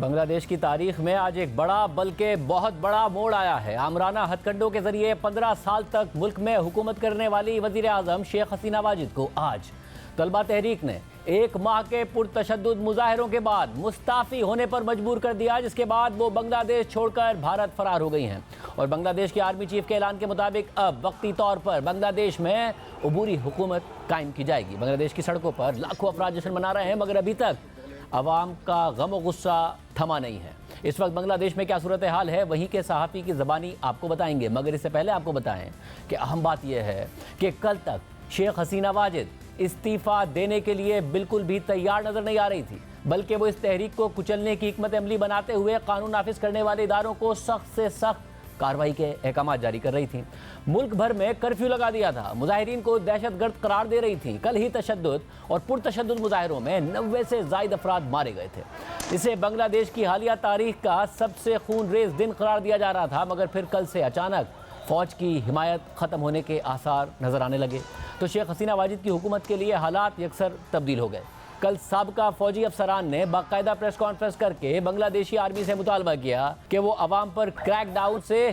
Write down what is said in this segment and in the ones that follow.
بنگلہ دیش کی تاریخ میں آج ایک بڑا بلکہ بہت بڑا موڑ آیا ہے۔ آمرانہ ہتھ کنڈوں کے ذریعے 15 سال تک ملک میں حکومت کرنے والی وزیر اعظم شیخ حسینہ واجد کو آج طلبہ تحریک نے 1 ماہ کے پرتشدد مظاہروں کے بعد مستعفی ہونے پر مجبور کر دیا، جس کے بعد وہ بنگلہ دیش چھوڑ کر بھارت فرار ہو گئی ہیں۔ اور بنگلہ دیش کی آرمی چیف کے اعلان کے مطابق اب وقتی طور پر بنگلہ دیش میں عبوری حکومت قائم کی جائے گی۔ بنگلہ دیش کی سڑکوں پر لاکھوں افراد جشن منا رہے ہیں، مگر ابھی تک عوام کا غم و غصہ تھما نہیں ہے۔ اس وقت بنگلہ دیش میں کیا صورتحال ہے، وہیں کے صحافی کی زبانی آپ کو بتائیں گے، مگر اس سے پہلے آپ کو بتائیں کہ اہم بات یہ ہے کہ کل تک شیخ حسینہ واجد استعفیٰ دینے کے لیے بالکل بھی تیار نظر نہیں آ رہی تھی، بلکہ وہ اس تحریک کو کچلنے کی حکمت عملی بناتے ہوئے قانون نافذ کرنے والے اداروں کو سخت سے سخت کارروائی کے احکامات جاری کر رہی تھیں۔ ملک بھر میں کرفیو لگا دیا تھا، مظاہرین کو دہشت گرد قرار دے رہی تھیں۔ کل ہی تشدد اور پرتشدد مظاہروں میں 90 سے زائد افراد مارے گئے تھے۔ اسے بنگلہ دیش کی حالیہ تاریخ کا سب سے خون ریز دن قرار دیا جا رہا تھا، مگر پھر کل سے اچانک فوج کی حمایت ختم ہونے کے آثار نظر آنے لگے تو شیخ حسینہ واجد کی حکومت کے لیے حالات یکسر تبدیل ہو گئے۔ کل سابقہ فوجی افسران نے باقاعدہ پریس کانفرنس کر کے بنگلہ دیشی آرمی سے مطالبہ کیا کہ وہ عوام پر کریک ڈاؤن سے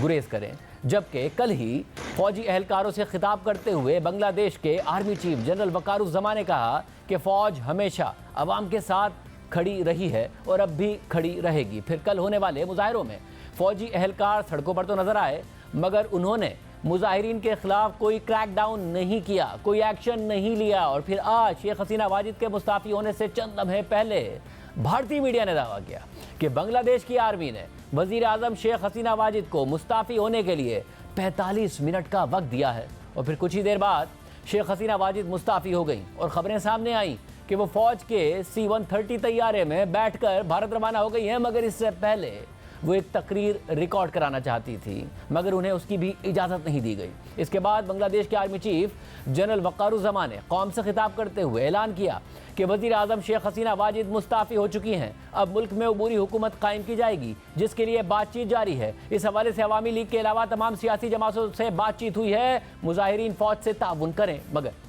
گریز کریں، جبکہ کل ہی فوجی اہلکاروں سے خطاب کرتے ہوئے بنگلہ دیش کے آرمی چیف جنرل وقارُززماں نے کہا کہ فوج ہمیشہ عوام کے ساتھ کھڑی رہی ہے اور اب بھی کھڑی رہے گی۔ پھر کل ہونے والے مظاہروں میں فوجی اہلکار سڑکوں پر تو نظر آئے، مگر انہوں نے مظاہرین کے خلاف کوئی کریک ڈاؤن نہیں کیا، کوئی ایکشن نہیں لیا۔ اور پھر آج شیخ حسینہ واجد کے مستعفی ہونے سے چند لمحے پہلے بھارتی میڈیا نے دعویٰ کیا کہ بنگلہ دیش کی آرمی نے وزیر اعظم شیخ حسینہ واجد کو مستعفی ہونے کے لیے 45 منٹ کا وقت دیا ہے۔ اور پھر کچھ ہی دیر بعد شیخ حسینہ واجد مستعفی ہو گئیں اور خبریں سامنے آئیں کہ وہ فوج کے C-130 طیارے میں بیٹھ کر بھارت روانہ ہو گئی ہیں، مگر اس سے پہلے وہ ایک تقریر ریکارڈ کرانا چاہتی تھی، مگر انہیں اس کی بھی اجازت نہیں دی گئی۔ اس کے بعد بنگلہ دیش کے آرمی چیف جنرل وقارُززماں نے قوم سے خطاب کرتے ہوئے اعلان کیا کہ وزیر اعظم شیخ حسینہ واجد مستعفی ہو چکی ہیں، اب ملک میں عبوری حکومت قائم کی جائے گی، جس کے لیے بات چیت جاری ہے۔ اس حوالے سے عوامی لیگ کے علاوہ تمام سیاسی جماعتوں سے بات چیت ہوئی ہے، مظاہرین فوج سے تعاون کریں۔ مگر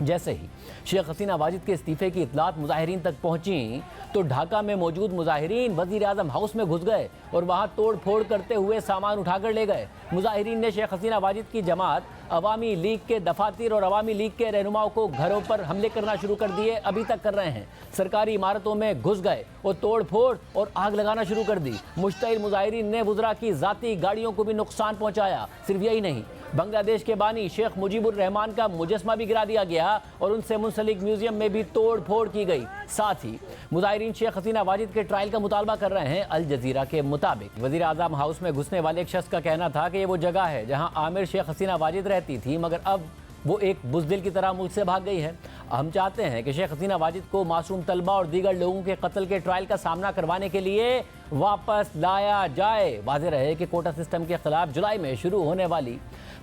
جیسے ہی شیخ حسینہ واجد کے استعفے کی اطلاعات مظاہرین تک پہنچیں تو ڈھاکہ میں موجود مظاہرین وزیر اعظم ہاؤس میں گھس گئے اور وہاں توڑ پھوڑ کرتے ہوئے سامان اٹھا کر لے گئے۔ مظاہرین نے شیخ حسینہ واجد کی جماعت عوامی لیگ کے دفاتر اور عوامی لیگ کے رہنماؤں کو گھروں پر حملے کرنا شروع کر دیے، ابھی تک کر رہے ہیں۔ سرکاری عمارتوں میں گھس گئے اور توڑ پھوڑ اور آگ لگانا شروع کر دی۔ مشتعل مظاہرین نے وزراء کی ذاتی گاڑیوں کو بھی نقصان پہنچایا۔ صرف یہی نہیں، بنگلہ دیش کے بانی شیخ مجیب الرحمان کا مجسمہ بھی گرا دیا گیا اور ان سے منسلک میوزیم میں بھی توڑ پھوڑ کی گئی۔ ساتھ ہی مظاہرین شیخ حسینہ واجد کے ٹرائل کا مطالبہ کر رہے ہیں۔ الجزیرہ کے مطابق وزیر اعظم ہاؤس میں گھسنے والے ایک شخص کا کہنا تھا کہ یہ وہ جگہ ہے جہاں عامر شیخ حسینہ واجد رہتی تھی، مگر اب وہ ایک بزدل کی طرح ملک سے بھاگ گئی ہے۔ ہم چاہتے ہیں کہ شیخ حسینہ واجد کو معصوم طلبہ اور دیگر لوگوں کے قتل کے ٹرائل کا سامنا کروانے کے لیے واپس لایا جائے۔ واضح رہے کہ کوٹا سسٹم کے خلاف جولائی میں شروع ہونے والی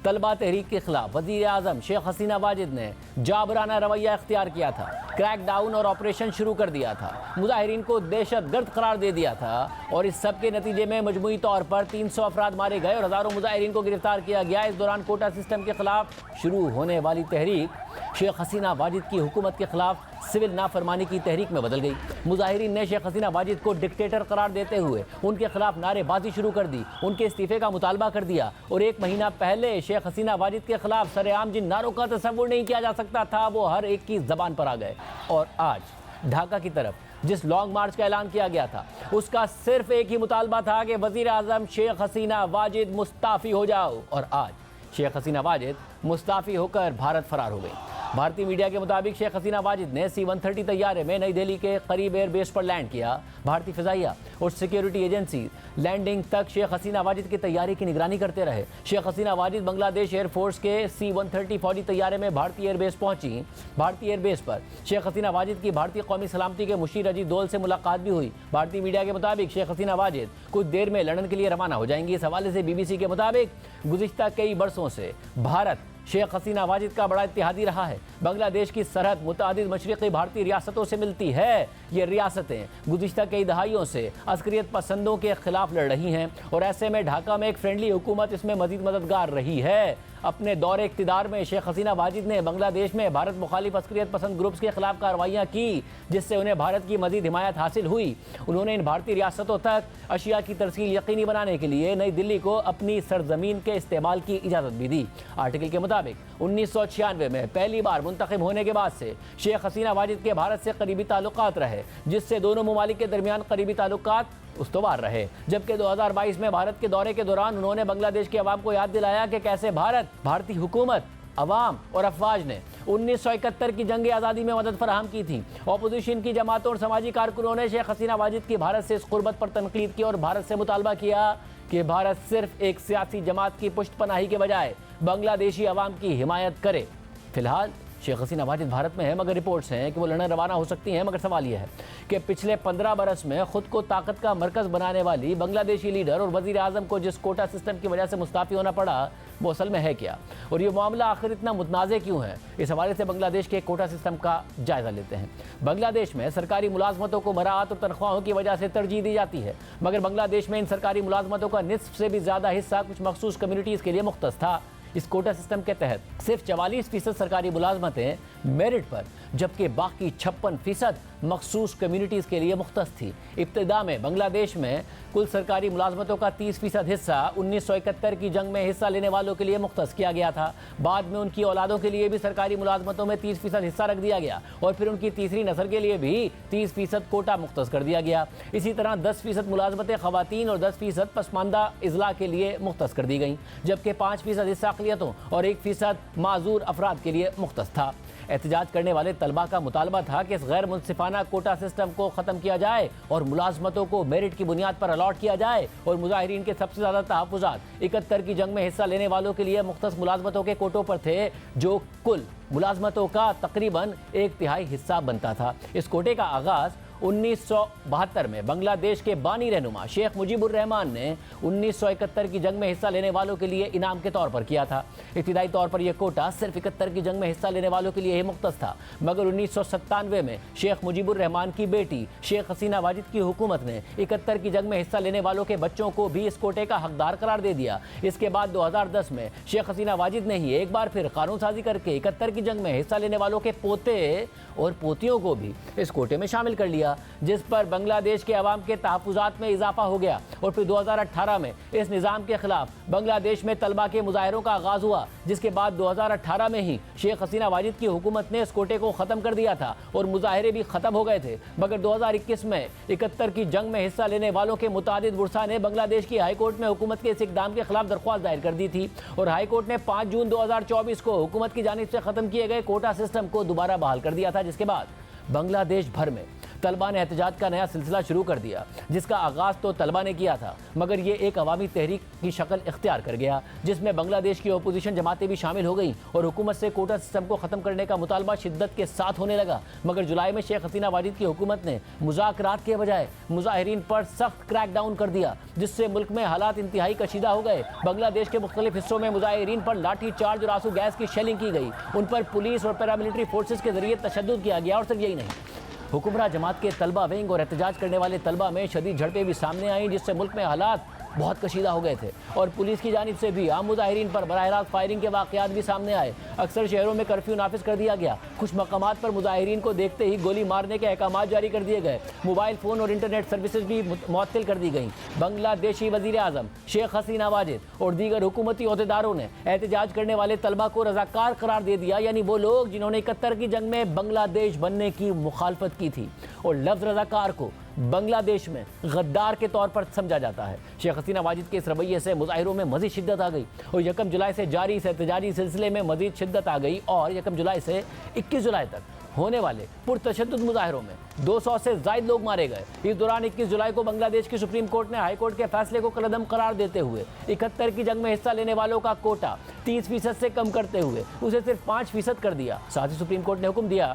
طلبہ تحریک کے خلاف وزیر اعظم شیخ حسینہ واجد نے جابرانہ رویہ اختیار کیا تھا، کریک ڈاؤن اور آپریشن شروع کر دیا تھا، مظاہرین کو دہشت گرد قرار دے دیا تھا، اور اس سب کے نتیجے میں مجموعی طور پر 300 افراد مارے گئے اور ہزاروں مظاہرین کو گرفتار کیا گیا۔ اس دوران کوٹا سسٹم کے خلاف شروع ہونے والی تحریک شیخ حسینہ واجد کی حکومت کے خلاف سول نافرمانی کی تحریک میں بدل گئی۔ مظاہرین نے شیخ حسینہ واجد کو ڈکٹیٹر قرار دیتے ہوئے ان کے خلاف نعرے بازی شروع کر دی، ان کے استعفے کا مطالبہ کر دیا، اور 1 مہینہ پہلے شیخ حسینہ واجد کے خلاف سر عام جن نعروں کا تصور نہیں کیا جا سکتا تھا وہ ہر ایک کی زبان پر آ گئے۔ اور آج ڈھاکہ کی طرف جس لانگ مارچ کا اعلان کیا گیا تھا، اس کا صرف ایک ہی مطالبہ تھا کہ وزیر اعظم شیخ حسینہ واجد مستعفی ہو جاؤ، اور آج شیخ حسینہ واجد مستعفی ہو کر بھارت فرار ہو گئی۔ بھارتی میڈیا کے مطابق شیخ حسینہ واجد نے C-130 طیارے میں نئی دہلی کے قریب ایئر بیس پر لینڈ کیا۔ بھارتی فضائیہ اور سیکیورٹی ایجنسی لینڈنگ تک شیخ حسینہ واجد کی تیاری کی نگرانی کرتے رہے۔ شیخ حسینہ واجد بنگلہ دیش ایئر فورس کے C-130 فوجی طیارے میں بھارتی ایئر بیس پہنچی۔ بھارتی ایئر بیس پر شیخ حسینہ واجد کی بھارتی قومی سلامتی کے مشیر اجیت دول سے ملاقات بھی ہوئی۔ بھارتی میڈیا کے مطابق شیخ حسینہ واجد کچھ دیر میں لندن کے لیے روانہ ہو جائیں گی۔ اس حوالے سے BBC کے مطابق گزشتہ کئی برسوں سے بھارت شیخ حسینہ واجد کا بڑا اتحادی رہا ہے۔ بنگلہ دیش کی سرحد متعدد مشرقی بھارتی ریاستوں سے ملتی ہے۔ یہ ریاستیں گزشتہ کئی دہائیوں سے عسکریت پسندوں کے خلاف لڑ رہی ہیں، اور ایسے میں ڈھاکہ میں ایک فرینڈلی حکومت اس میں مزید مددگار رہی ہے۔ اپنے دور اقتدار میں شیخ حسینہ واجد نے بنگلہ دیش میں بھارت مخالف عسکریت پسند گروپس کے خلاف کارروائیاں کی، جس سے انہیں بھارت کی مزید حمایت حاصل ہوئی۔ انہوں نے ان بھارتی ریاستوں تک اشیاء کی ترسیل یقینی بنانے کے لیے نئی دلی کو اپنی سرزمین کے استعمال کی اجازت بھی دی۔ آرٹیکل کے مطابق 1996 میں پہلی بار منتخب ہونے کے بعد سے شیخ حسینہ واجد کے بھارت سے قریبی تعلقات رہے، جس سے دونوں ممالک کے درمیان قریبی تعلقات استوار رہے، جبکہ 2022 میں بھارت کے دورے کے دوران انہوں نے بنگلہ دیش کے عوام کو یاد دلایا کہ کیسے بھارتی حکومت، عوام اور افواج نے 1971 کی جنگ آزادی میں مدد فراہم کی تھی۔ اپوزیشن کی جماعتوں اور سماجی کارکنوں نے شیخ حسینہ واجد کی بھارت سے اس قربت پر تنقید کی اور بھارت سے مطالبہ کیا کہ بھارت صرف ایک سیاسی جماعت کی پشت پناہی کے بجائے بنگلہ دیشی عوام کی حمایت کرے۔ فی الحال شیخ حسینہ واجد بھارت میں ہے، مگر رپورٹس ہیں کہ وہ لندن روانہ ہو سکتی ہیں، مگر سوال یہ ہے کہ پچھلے 15 برس میں خود کو طاقت کا مرکز بنانے والی بنگلہ دیشی لیڈر اور وزیر اعظم کو جس کوٹا سسٹم کی وجہ سے مستعفی ہونا پڑا وہ اصل میں ہے کیا، اور یہ معاملہ آخر اتنا متنازع کیوں ہے؟ اس حوالے سے بنگلہ دیش کے کوٹا سسٹم کا جائزہ لیتے ہیں۔ بنگلہ دیش میں سرکاری ملازمتوں کو براعت اور تنخواہوں کی وجہ سے ترجیح دی جاتی ہے، مگر بنگلہ دیش میں ان سرکاری ملازمتوں کا نصف سے بھی زیادہ حصہ کچھ مخصوص کمیونٹیز کے لیے مختص تھا۔ اس کوٹا سسٹم کے تحت صرف 44% سرکاری ملازمتیں میرٹ پر، جبکہ باقی 56% مخصوص کمیونٹیز کے لیے مختص تھی۔ ابتدا میں بنگلہ دیش میں کل سرکاری ملازمتوں کا 30% حصہ 1971 کی جنگ میں حصہ لینے والوں کے لیے مختص کیا گیا تھا۔ بعد میں ان کی اولادوں کے لیے بھی سرکاری ملازمتوں میں 30% حصہ رکھ دیا گیا اور پھر ان کی تیسری نسل کے لیے بھی 30% کوٹا مختص کر دیا گیا۔ اسی طرح 10% ملازمتیں خواتین اور 10% پسماندہ اضلاع کے لیے مختص کر دی گئیں، جبکہ 5% حصہ اقلیتوں اور 1% معذور افراد کے لیے مختص تھا۔ احتجاج کرنے والے طلباء کا مطالبہ تھا کہ اس غیر منصفانہ کوٹا سسٹم کو ختم کیا جائے اور ملازمتوں کو میرٹ کی بنیاد پر الاٹ کیا جائے، اور مظاہرین کے سب سے زیادہ تحفظات 71 کی جنگ میں حصہ لینے والوں کے لیے مختص ملازمتوں کے کوٹوں پر تھے، جو کل ملازمتوں کا تقریباً 1/3 حصہ بنتا تھا۔ اس کوٹے کا آغاز 1972 میں بنگلہ دیش کے بانی رہنما شیخ مجیب الرحمان نے 1971 کی جنگ میں حصہ لینے والوں کے لیے انعام کے طور پر کیا تھا۔ ابتدائی طور پر یہ کوٹا صرف 71 کی جنگ میں حصہ لینے والوں کے لیے ہی مختص تھا، مگر 1997 میں شیخ مجیب الرحمان کی بیٹی شیخ حسینہ واجد کی حکومت نے 71 کی جنگ میں حصہ لینے والوں کے بچوں کو بھی اس کوٹے کا حقدار قرار دے دیا۔ اس کے بعد 2010 میں شیخ حسینہ واجد نے ہی ایک بار پھر قانون سازی کر کے 71 کی جنگ میں حصہ لینے والوں کے پوتے اور پوتیوں کو بھی اس کوٹے میں شامل کر لیا، جس پر بنگلہ دیش کے عوام کے تحفظات میں اضافہ ہو گیا، اور پھر 2018 میں اس نظام کے خلاف بنگلہ دیش میں طلبہ کے مظاہروں کا آغاز ہوا، جس کے بعد 2018 میں ہی شیخ حسینہ واجد کی حکومت نے اس کوٹے کو ختم کر دیا تھا اور مظاہرے بھی ختم ہو گئے تھے، مگر 2021 میں 71 کی جنگ میں حصہ لینے والوں کے متعدد ورثاء نے بنگلہ دیش کی ہائی کورٹ میں حکومت کے اس اقدام کے خلاف درخواست دائر کر دی تھی، اور ہائی کورٹ نے 5 جون 2024 کو حکومت کی جانب سے ختم کیے گئے کوٹا سسٹم کو دوبارہ بحال کر دیا تھا، جس کے بعد بنگلہ دیش بھر میں طلبہ نے احتجاج کا نیا سلسلہ شروع کر دیا، جس کا آغاز تو طلبہ نے کیا تھا، مگر یہ ایک عوامی تحریک کی شکل اختیار کر گیا، جس میں بنگلہ دیش کی اپوزیشن جماعتیں بھی شامل ہو گئیں اور حکومت سے کوٹا سسٹم کو ختم کرنے کا مطالبہ شدت کے ساتھ ہونے لگا۔ مگر جولائی میں شیخ حسینہ واجد کی حکومت نے مذاکرات کے بجائے مظاہرین پر سخت کریک ڈاؤن کر دیا، جس سے ملک میں حالات انتہائی کشیدہ ہو گئے۔ بنگلہ دیش کے مختلف حصوں میں مظاہرین پر لاٹھی چارج اور آنسو گیس کی شیلنگ کی گئی، ان پر پولیس اور پیراملٹری فورسز کے ذریعے تشدد کیا گیا، اور صرف یہی نہیں، حکمراں جماعت کے طلبہ ونگ اور احتجاج کرنے والے طلبہ میں شدید جھڑپیں بھی سامنے آئیں، جس سے ملک میں حالات بہت کشیدہ ہو گئے تھے، اور پولیس کی جانب سے بھی عام مظاہرین پر براہ راست فائرنگ کے واقعات بھی سامنے آئے۔ اکثر شہروں میں کرفیو نافذ کر دیا گیا، کچھ مقامات پر مظاہرین کو دیکھتے ہی گولی مارنے کے احکامات جاری کر دیے گئے، موبائل فون اور انٹرنیٹ سروسز بھی معطل کر دی گئیں۔ بنگلہ دیشی وزیر اعظم شیخ حسینہ واجد اور دیگر حکومتی عہدیداروں نے احتجاج کرنے والے طلبہ کو رضاکار قرار دے دیا، یعنی وہ لوگ جنہوں نے 71 کی جنگ میں بنگلہ دیش بننے کی مخالفت کی تھی، اور لفظ رضاکار کو بنگلہ دیش میں غدار کے طور پر سمجھا جاتا ہے۔ شیخ حسینہ واجد کے اس رویے سے مظاہروں میں مزید شدت آ گئی، اور 1 جولائی سے جاری اس احتجاجی سلسلے میں مزید شدت آ گئی، اور 1 جولائی سے 21 جولائی تک ہونے والے پرتشدد مظاہروں میں 200 سے زائد لوگ مارے گئے۔ اس دوران 21 جولائی کو بنگلہ دیش کی سپریم کورٹ نے ہائی کورٹ کے فیصلے کو کالعدم قرار دیتے ہوئے 71 کی جنگ میں حصہ لینے والوں کا کوٹا 30% سے کم کرتے ہوئے اسے صرف 5% کر دیا۔ ساتھ ہی سپریم کورٹ نے حکم دیا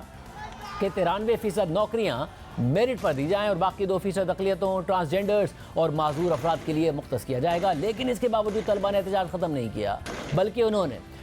کہ 93% نوکریاں میرٹ پر دی جائیں اور باقی 2% اقلیتوں، ٹرانسجینڈرز اور معذور افراد کے لیے مختص کیا جائے گا۔ لیکن اس کے باوجود طلبہ نے احتجاج ختم نہیں کیا، بلکہ انہوں نے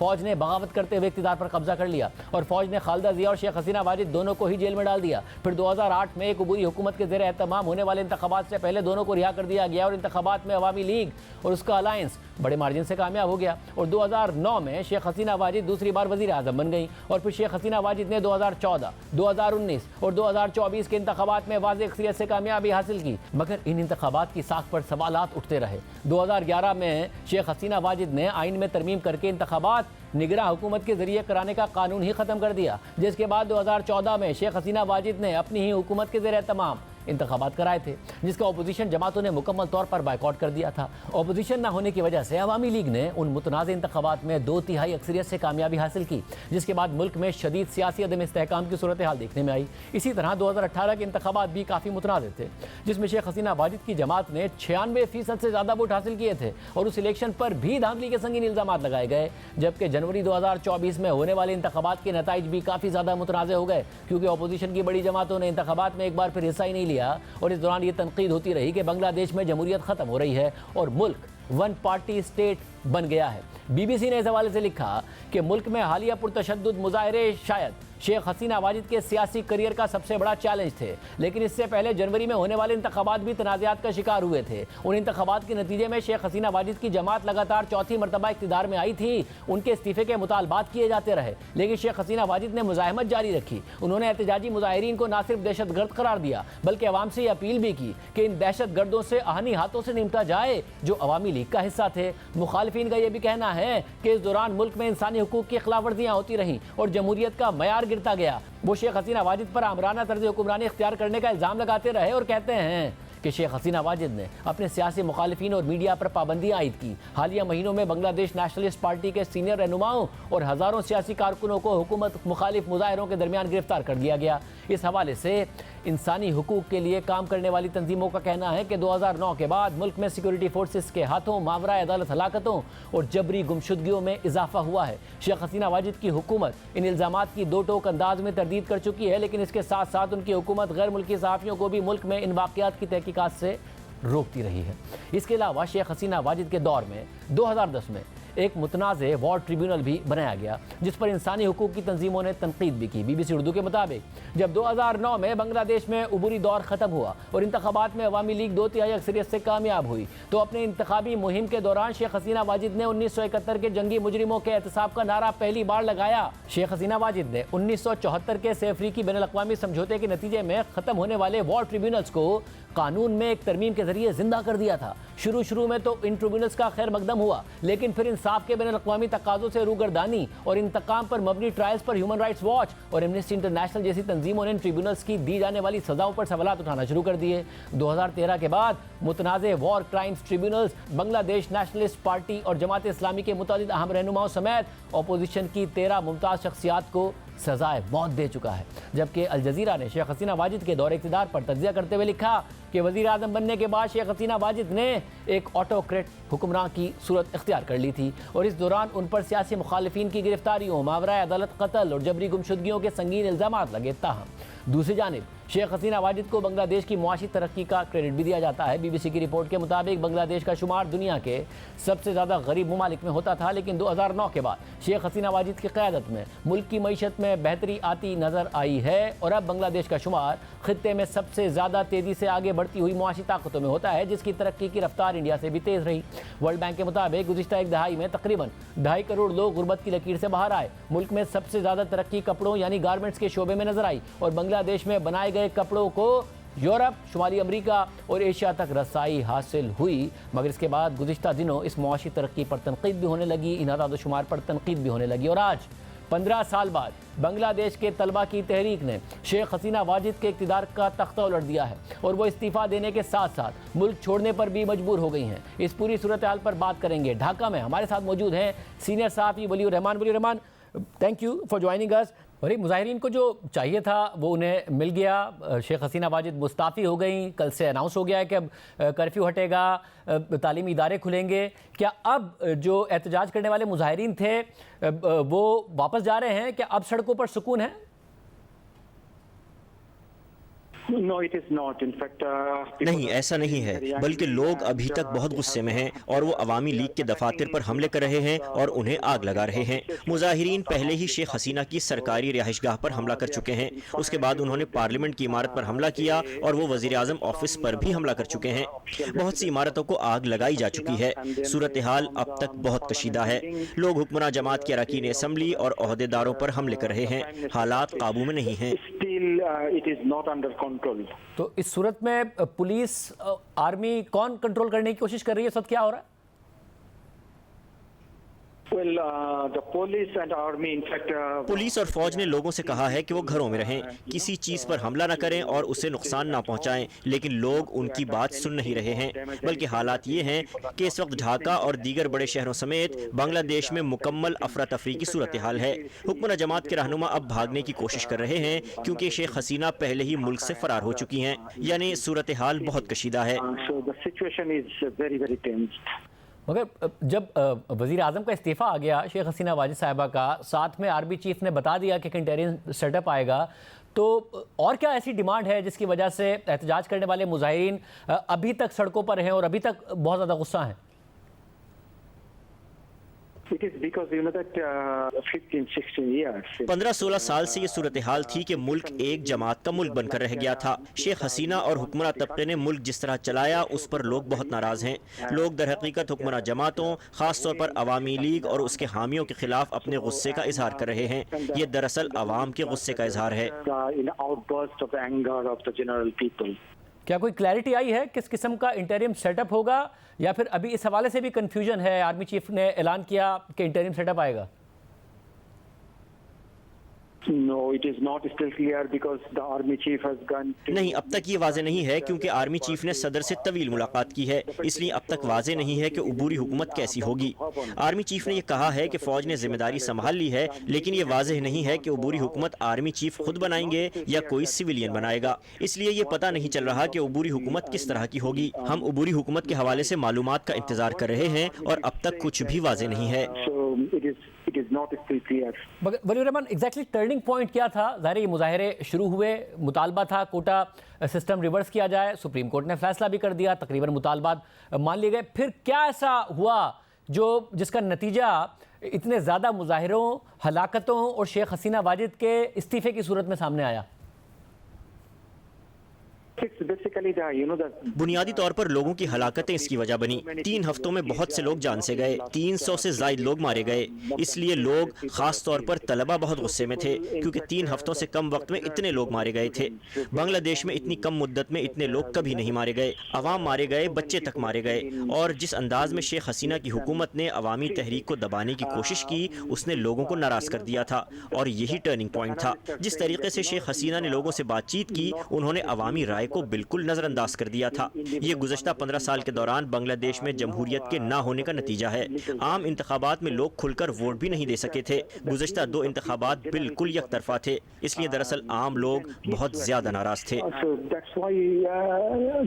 فوج نے بغاوت کرتے ہوئے اقتدار پر قبضہ کر لیا اور فوج نے خالدہ ضیاء اور شیخ حسینہ واجد دونوں کو ہی جیل میں ڈال دیا۔ پھر 2008 میں ایک عبوری حکومت کے زیر اہتمام ہونے والے انتخابات سے پہلے دونوں کو رہا کر دیا گیا اور انتخابات میں عوامی لیگ اور اس کا الائنس بڑے مارجن سے کامیاب ہو گیا اور 2009 میں شیخ حسینہ واجد دوسری بار وزیر اعظم بن گئیں اور پھر شیخ حسینہ واجد نے 2014، 2019 اور 2024 کے انتخابات میں واضح اکثریت سے کامیابی حاصل کی، مگر ان انتخابات کی ساکھ پر سوالات اٹھتے رہے۔ 2011 میں شیخ حسینہ واجد نے آئین میں ترمیم کر کے انتخابات نگراں حکومت کے ذریعے کرانے کا قانون ہی ختم کر دیا، جس کے بعد 2014 میں شیخ حسینہ واجد نے اپنی ہی حکومت کے زیر اہتمام انتخابات کرائے تھے، جس کا اپوزیشن جماعتوں نے مکمل طور پر بائیکاٹ کر دیا تھا۔ اپوزیشن نہ ہونے کی وجہ سے عوامی لیگ نے ان متنازع انتخابات میں 2/3 اکثریت سے کامیابی حاصل کی، جس کے بعد ملک میں شدید سیاسی عدم استحکام کی صورتحال دیکھنے میں آئی۔ اسی طرح 2018 کے انتخابات بھی کافی متنازع تھے، جس میں شیخ حسینہ واجد کی جماعت نے 96% سے زیادہ ووٹ حاصل کیے تھے اور اس الیکشن پر بھی دھاندلی کے سنگین الزامات لگائے گئے، جبکہ جنوری 2024 میں ہونے والے انتخابات کے نتائج بھی کافی زیادہ متنازع ہو گئے، کیونکہ اپوزیشن کی بڑی جماعتوں نے انتخابات میں ایک بار پھر حصہ ہی نہیں لیا اور اس دوران یہ تنقید ہوتی رہی کہ بنگلہ دیش میں جمہوریت ختم ہو رہی ہے اور ملک ون پارٹی اسٹیٹ بن گیا ہے۔ بی بی سی نے اس حوالے سے لکھا کہ ملک میں حالیہ پرتشدد مظاہرے شاید شیخ حسینہ واجد کے سیاسی کریئر کا سب سے بڑا چیلنج تھے، لیکن اس سے پہلے جنوری میں ہونے والے انتخابات بھی تنازعات کا شکار ہوئے تھے۔ ان انتخابات کے نتیجے میں شیخ حسینہ واجد کی جماعت لگاتار چوتھی مرتبہ اقتدار میں آئی تھی۔ ان کے استعفے کے مطالبات کیے جاتے رہے، لیکن شیخ حسینہ واجد نے مزاحمت جاری رکھی۔ انہوں نے احتجاجی مظاہرین کو نہ صرف دہشت گرد قرار دیا بلکہ عوام سے یہ اپیل بھی کی کہ ان دہشت گردوں سے آہنی ہاتھوں سے نمٹا جائے جو عوامی لیگ کا حصہ تھے۔ مخالفین کا یہ بھی کہنا ہے کہ اس دوران ملک میں انسانی حقوق کی خلاف ورزیاں ہوتی رہیں اور جمہوریت کا معیار گرتا گیا۔ وہ شیخ حسینہ واجد پر آمرانہ طرز حکمرانی اختیار کرنے کا الزام لگاتے رہے اور کہتے ہیں کہ شیخ حسینہ واجد نے اپنے سیاسی مخالفین اور میڈیا پر پابندیاں عائد کی۔ حالیہ مہینوں میں بنگلہ دیش نیشنلسٹ پارٹی کے سینئر رہنماؤں اور ہزاروں سیاسی کارکنوں کو حکومت مخالف مظاہروں کے درمیان گرفتار کر دیا گیا۔ اس حوالے سے انسانی حقوق کے لیے کام کرنے والی تنظیموں کا کہنا ہے کہ 2009 کے بعد ملک میں سیکورٹی فورسز کے ہاتھوں ماورائے عدالت ہلاکتوں اور جبری گمشدگیوں میں اضافہ ہوا ہے۔ شیخ حسینہ واجد کی حکومت ان الزامات کی دو ٹوک انداز میں تردید کر چکی ہے، لیکن اس کے ساتھ ساتھ ان کی حکومت غیر ملکی صحافیوں کو بھی ملک میں ان واقعات کی تحقیقات سے روکتی رہی ہے۔ اس کے علاوہ شیخ حسینہ واجد کے دور میں 2010 میں ایک متنازع وار ٹریبیونل بھی بنایا گیا، جس پر انسانی حقوق کی تنظیموں نے تنقید بھی کی۔ بی بی سی اردو کے مطابق جب 2009 میں بنگلہ دیش میں عبوری دور ختم ہوا اور انتخابات میں عوامی لیگ 2/3 اکثریت سے کامیاب ہوئی تو اپنے انتخابی مہم کے دوران شیخ حسینہ واجد نے 1971 کے جنگی مجرموں کے احتساب کا نعرہ پہلی بار لگایا۔ شیخ حسینہ واجد نے 1974 کے سہ افریقی بین الاقوامی سمجھوتے کے نتیجے میں ختم ہونے والے وار ٹریبیونلز کو قانون میں ایک ترمیم کے ذریعے زندہ کر دیا تھا۔ شروع میں تو ان ٹریبیونلز کا خیر مقدم ہوا، لیکن پھر انصاف کے بین الاقوامی تقاضوں سے روگردانی اور انتقام پر مبنی ٹرائلز پر ہیومن رائٹس واچ اور ایمنسٹی انٹرنیشنل جیسی تنظیموں نے ان ٹریبیونلز کی دی جانے والی سزاؤں پر سوالات اٹھانا شروع کر دیے۔ 2013 کے بعد متنازع وار کرائمز ٹریبیونلز بنگلہ دیش نیشنلسٹ پارٹی اور جماعت اسلامی کے متعدد اہم رہنماؤں سمیت اپوزیشن کی 13 ممتاز شخصیات کو سزائے موت دے چکا ہے، جبکہ الجزیرہ نے شیخ حسینہ واجد کے دور اقتدار پر تجزیہ کرتے ہوئے لکھا کہ وزیر اعظم بننے کے بعد شیخ حسینہ واجد نے ایک آٹوکریٹ حکمراں کی صورت اختیار کر لی تھی اور اس دوران ان پر سیاسی مخالفین کی گرفتاریوں، ماورائے عدالت قتل اور جبری گمشدگیوں کے سنگین الزامات لگے۔ تاہم دوسری جانب شیخ حسینہ واجد کو بنگلہ دیش کی معاشی ترقی کا کریڈٹ بھی دیا جاتا ہے۔ بی بی سی کی رپورٹ کے مطابق بنگلہ دیش کا شمار دنیا کے سب سے زیادہ غریب ممالک میں ہوتا تھا، لیکن 2009 کے بعد شیخ حسینہ واجد کی قیادت میں ملک کی معیشت میں بہتری آتی نظر آئی ہے اور اب بنگلہ دیش کا شمار خطے میں سب سے زیادہ تیزی سے آگے بڑھتی ہوئی معاشی طاقتوں میں ہوتا ہے، جس کی ترقی کی رفتار انڈیا سے بھی تیز رہی۔ ورلڈ بینک کے مطابق گزشتہ ایک دہائی میں تقریباً 2.5 کروڑ لوگ غربت کی لکیر سے باہر آئے۔ ملک میں سب سے زیادہ ترقی کپڑوں یعنی گارمنٹس کے شعبے میں نظر آئی اور بنگلہ دیش میں بنائے گئے کپڑوں کو یورپ، شمالی امریکہ اور ایشیا تک رسائی حاصل ہوئی، مگر اس کے بعد گزشتہ دنوں اس معاشی ترقی پر تنقید بھی ہونے لگی، ان اعداد و شمار پر تنقید بھی ہونے لگی اور آج 15 سال بعد بنگلہ دیش کے طلبہ کی تحریک نے شیخ حسینہ واجد کے اقتدار کا تختہ الٹ دیا ہے اور وہ استعفیٰ دینے کے ساتھ ساتھ ملک چھوڑنے پر بھی مجبور ہو گئی ہیں۔ اس پوری صورتحال پر بات کریں گے۔ ڈھاکہ میں ہمارے ساتھ موجود ہیں سینئر صحافی ولی الرحمان۔ ولی الرحمان، تھینک یو فار جوائننگ اس۔ اور مظاہرین کو جو چاہیے تھا وہ انہیں مل گیا۔ شیخ حسینہ واجد مستعفی ہو گئیں، کل سے اناؤنس ہو گیا ہے کہ اب کرفیو ہٹے گا، تعلیمی ادارے کھلیں گے۔ کیا اب جو احتجاج کرنے والے مظاہرین تھے وہ واپس جا رہے ہیں؟ کیا اب سڑکوں پر سکون ہے؟ No, it is not. In fact, نہیں ایسا نہیں ہے، بلکہ لوگ ابھی تک بہت غصے میں ہیں اور وہ عوامی لیگ کے دفاتر پر حملے کر رہے ہیں اور انہیں آگ لگا رہے ہیں۔ مظاہرین پہلے ہی شیخ حسینہ کی سرکاری رہائش گاہ پر حملہ کر چکے ہیں، اس کے بعد انہوں نے پارلیمنٹ کی عمارت پر حملہ کیا اور وہ وزیر اعظم آفس پر بھی حملہ کر چکے ہیں۔ بہت سی عمارتوں کو آگ لگائی جا چکی ہے۔ صورتحال اب تک بہت کشیدہ ہے۔ لوگ حکمراں جماعت کے اراکین اسمبلی اور عہدیداروں پر حملے کر رہے ہیں۔ حالات قابو میں نہیں ہیں۔ still, it is not under control. تو اس صورت میں پولیس آرمی کون کنٹرول کرنے کی کوشش کر رہی ہے؟ اس وقت کیا ہو رہا ہے؟ Well, the police and army, in fact, police اور فوج نے لوگوں سے کہا ہے کہ وہ گھروں میں رہیں، کسی چیز پر حملہ نہ کریں اور اسے نقصان نہ پہنچائیں، لیکن لوگ ان کی بات سن نہیں رہے ہیں۔ بلکہ حالات یہ ہیں کہ اس وقت ڈھاکہ اور دیگر بڑے شہروں سمیت بنگلہ دیش میں مکمل افراتفری کی صورتحال ہے۔ حکمراں جماعت کے رہنما اب بھاگنے کی کوشش کر رہے ہیں کیونکہ شیخ حسینہ پہلے ہی ملک سے فرار ہو چکی ہیں، یعنی صورتحال بہت کشیدہ ہے۔ so the situation is very, very tense. مگر جب وزیر اعظم کا استعفیٰ آ گیا شیخ حسینہ واجد صاحبہ کا، ساتھ میں آرمی چیف نے بتا دیا کہ انٹریم سیٹ اپ آئے گا، تو اور کیا ایسی ڈیمانڈ ہے جس کی وجہ سے احتجاج کرنے والے مظاہرین ابھی تک سڑکوں پر ہیں اور ابھی تک بہت زیادہ غصہ ہیں؟ It is because, you know, that 15-16 years. 15-16 سال سے یہ صورتحال تھی کہ ملک ایک جماعت کا ملک بن کر رہ گیا تھا۔ شیخ حسینہ اور حکمراں طبقے نے ملک جس طرح چلایا اس پر لوگ بہت ناراض ہیں۔ لوگ در حقیقت حکمراں جماعتوں، خاص طور پر عوامی لیگ اور اس کے حامیوں کے خلاف اپنے غصے کا اظہار کر رہے ہیں۔ یہ دراصل عوام کے غصے کا اظہار ہے۔ In outburst of anger of the general people. کیا کوئی کلیئرٹی آئی ہے کس قسم کا انٹریم سیٹ اپ ہوگا، یا پھر ابھی اس حوالے سے بھی کنفیوژن ہے؟ آرمی چیف نے اعلان کیا کہ انٹریم سیٹ اپ آئے گا۔ No, it is not still clear because the army chief has gone to... نہیں، اب تک یہ واضح نہیں ہے کیونکہ آرمی چیف نے صدر سے طویل ملاقات کی ہے، اس لیے اب تک واضح نہیں ہے کہ عبوری حکومت کیسی ہوگی۔ آرمی چیف نے یہ کہا ہے کہ فوج نے ذمہ داری سنبھال لی ہے، لیکن یہ واضح نہیں ہے کہ عبوری حکومت آرمی چیف خود بنائیں گے یا کوئی سویلین بنائے گا۔ اس لیے یہ پتہ نہیں چل رہا کہ عبوری حکومت کس طرح کی ہوگی۔ ہم عبوری حکومت کے حوالے سے معلومات کا انتظار کر رہے ہیں اور اب تک کچھ بھی واضح نہیں ہے۔ So it is not still clear. ولی الرحمان، ایگزیکٹلی ٹرننگ پوائنٹ کیا تھا؟ ظاہر یہ مظاہرے شروع ہوئے، مطالبہ تھا کوٹا سسٹم ریورس کیا جائے، سپریم کورٹ نے فیصلہ بھی کر دیا، تقریباً مطالبات مان لیے گئے۔ پھر کیا ایسا ہوا جس کا نتیجہ اتنے زیادہ مظاہروں، ہلاکتوں اور شیخ حسینہ واجد کے استعفے کی صورت میں سامنے آیا؟ It's basically بنیادی طور پر لوگوں کی ہلاکتیں اس کی وجہ بنی۔ 3 ہفتوں میں بہت سے لوگ جان سے گئے، 300 سے زائد لوگ مارے گئے۔ اس لیے لوگ، خاص طور پر طلبہ، بہت غصے میں تھے کیونکہ 3 ہفتوں سے کم وقت میں اتنے لوگ مارے گئے تھے۔ بنگلہ دیش میں اتنی کم مدت میں اتنے لوگ کبھی نہیں مارے گئے۔ عوام مارے گئے، بچے تک مارے گئے، اور جس انداز میں شیخ حسینہ کی حکومت نے عوامی تحریک کو دبانے کی کوشش کی، اس نے لوگوں کو ناراض کر دیا تھا، اور یہی ٹرننگ پوائنٹ تھا۔ جس طریقے سے شیخ حسینہ نے لوگوں سے بات چیت کی، انہوں نے عوامی رائے کو بالکل نظر انداز کر دیا تھا۔ یہ گزشتہ 15 سال کے دوران بنگلہ دیش میں جمہوریت کے نہ ہونے کا نتیجہ ہے۔ عام انتخابات میں لوگ کھل کر ووٹ بھی نہیں دے سکے تھے۔ گزشتہ 2 انتخابات بالکل یک طرفہ تھے، اس لیے دراصل عام لوگ بہت زیادہ ناراض تھے۔ So that's why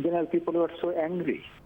general people were so angry.